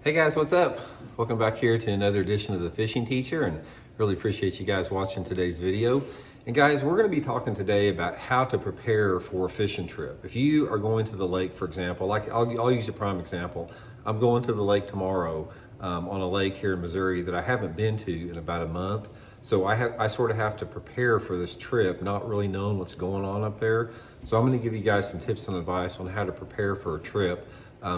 Hey guys, what's up? Welcome back here to another edition of The Fishing Teacher, and really appreciate you guys watching today's video. And guys, we're going to be talking today about how to prepare for a fishing trip. If you are going to the lake, for example, like I'll use a prime example. I'm going to the lake tomorrow on a lake here in Missouri that I haven't been to in about a month. So I sort of have to prepare for this trip, not really knowing what's going on up there. So I'm going to give you guys some tips and advice on how to prepare for a trip.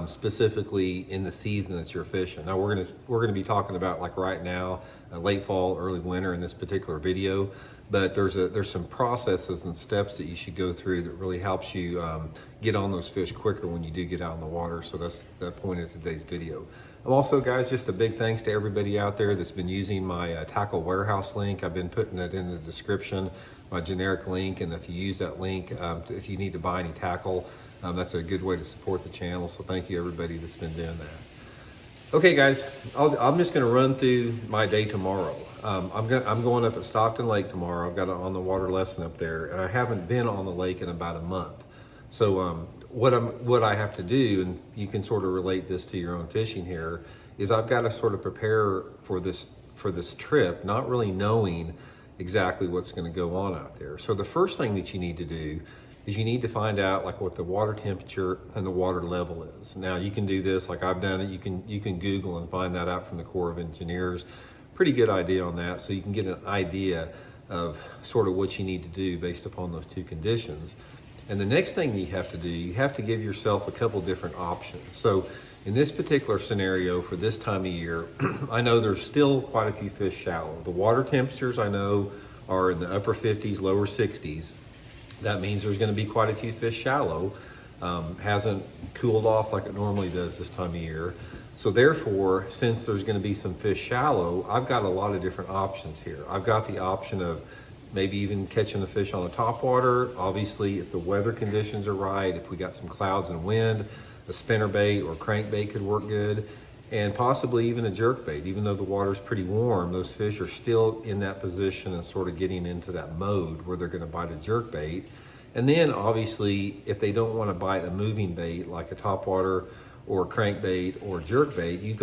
Specifically in the season that you're fishing. Now we're gonna be talking about like right now, late fall, early winter in this particular video. But there's some processes and steps that you should go through that really helps you get on those fish quicker when you do get out in the water. So that's the point of today's video. Also, guys, just a big thanks to everybody out there that's been using my tackle warehouse link. I've been putting it in the description, my generic link, and if you use that link, if you need to buy any tackle, that's a good way to support the channel. So thank you everybody that's been doing that. Okay guys, I'm just gonna run through my day tomorrow. I'm going up at Stockton Lake tomorrow. I've got an on the water lesson up there, and I haven't been on the lake in about a month. So what I have to do, and you can sort of relate this to your own fishing here, is I've got to sort of prepare for this trip, not really knowing exactly what's going to go on out there. So the first thing that you need to do is you need to find out like what the water temperature and the water level is. Now you can do this like I've done it. You can Google and find that out from the Corps of Engineers. Pretty good idea on that, so you can get an idea of sort of what you need to do based upon those two conditions. And the next thing you have to do, you have to give yourself a couple different options. So in this particular scenario for this time of year, I know there's still quite a few fish shallow. The water temperatures I know are in the upper 50s, lower 60s. That means there's going to be quite a few fish shallow. Hasn't cooled off like it normally does this time of year. So therefore, since there's going to be some fish shallow, I've got a lot of different options here. I've got the option of maybe even catching the fish on the top water. Obviously, if the weather conditions are right, if we got some clouds and wind, a spinnerbait or crankbait could work good. And possibly even a jerkbait. Even though the water's pretty warm, those fish are still in that position and sort of getting into that mode where they're going to bite a jerkbait. And then obviously, if they don't want to bite a moving bait like a topwater or crankbait or jerkbait, you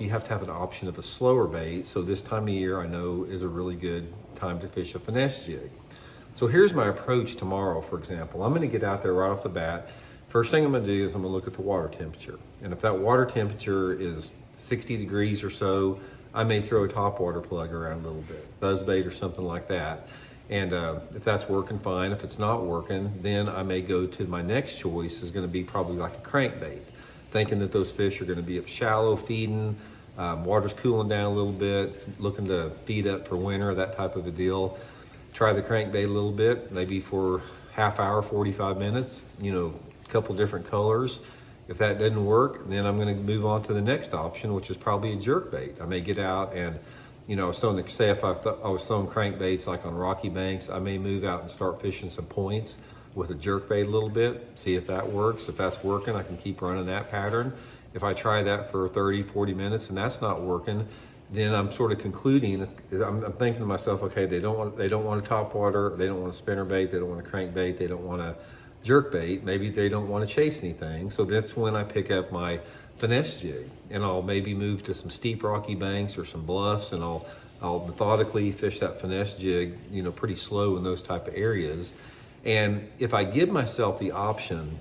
have to have an option of a slower bait. So this time of year I know is a really good time to fish a finesse jig. So here's my approach tomorrow, for example. I'm going to get out there right off the bat. First thing I'm going to do is I'm going to look at the water temperature. And if that water temperature is 60 degrees or so, I may throw a topwater plug around a little bit, buzzbait or something like that. And if that's working, fine. If it's not working, then I may go to my next choice is going to be probably like a crankbait, thinking that those fish are going to be up shallow feeding, water's cooling down a little bit, looking to feed up for winter, that type of a deal. Try the crankbait a little bit, maybe for half hour, 45 minutes, couple different colors. If that doesn't work, then I'm going to move on to the next option, which is probably a jerkbait. I may get out and, if I was throwing crankbaits like on rocky banks, I may move out and start fishing some points with a jerkbait a little bit, see if that works. If that's working, I can keep running that pattern. If I try that for 30, 40 minutes and that's not working, then I'm sort of concluding, I'm thinking to myself, okay, they don't want a topwater, they don't want a spinnerbait, they don't want a crankbait, they don't want a jerkbait, maybe they don't want to chase anything. So that's when I pick up my finesse jig, and I'll maybe move to some steep rocky banks or some bluffs, and I'll methodically fish that finesse jig, pretty slow in those type of areas. And if I give myself the option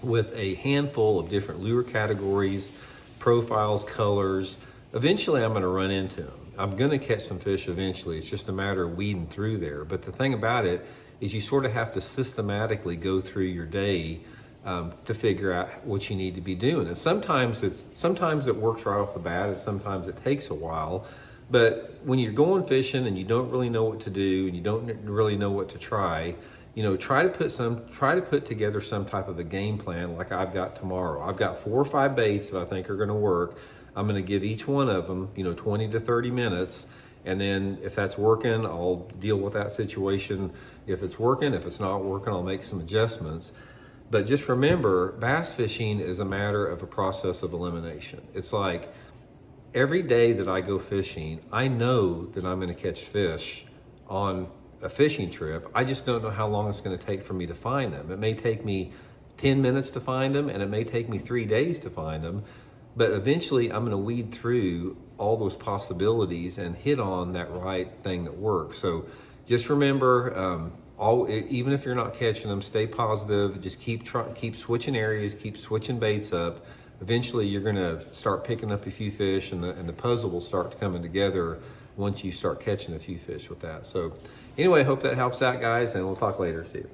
with a handful of different lure categories, profiles, colors, eventually I'm going to run into them. I'm going to catch some fish eventually. It's just a matter of weeding through there. But the thing about it is you sort of have to systematically go through your day to figure out what you need to be doing. And sometimes it works right off the bat, and sometimes it takes a while. But when you're going fishing and you don't really know what to do and you don't really know what to try, try to put together some type of a game plan like I've got tomorrow. I've got 4 or 5 baits that I think are going to work. I'm going to give each one of them, 20 to 30 minutes. And then if that's working, I'll deal with that situation. If it's working, if it's not working, I'll make some adjustments. But just remember, bass fishing is a matter of a process of elimination. It's like every day that I go fishing, I know that I'm going to catch fish on a fishing trip. I just don't know how long it's going to take for me to find them. It may take me 10 minutes to find them, and it may take me 3 days to find them. but eventually I'm going to weed through all those possibilities and hit on that right thing that works. So just remember, even if you're not catching them, stay positive. Just keep switching areas, keep switching baits up. Eventually, you're going to start picking up a few fish, and the puzzle will start coming together once you start catching a few fish with that. So, anyway, hope that helps out, guys, and we'll talk later. See you.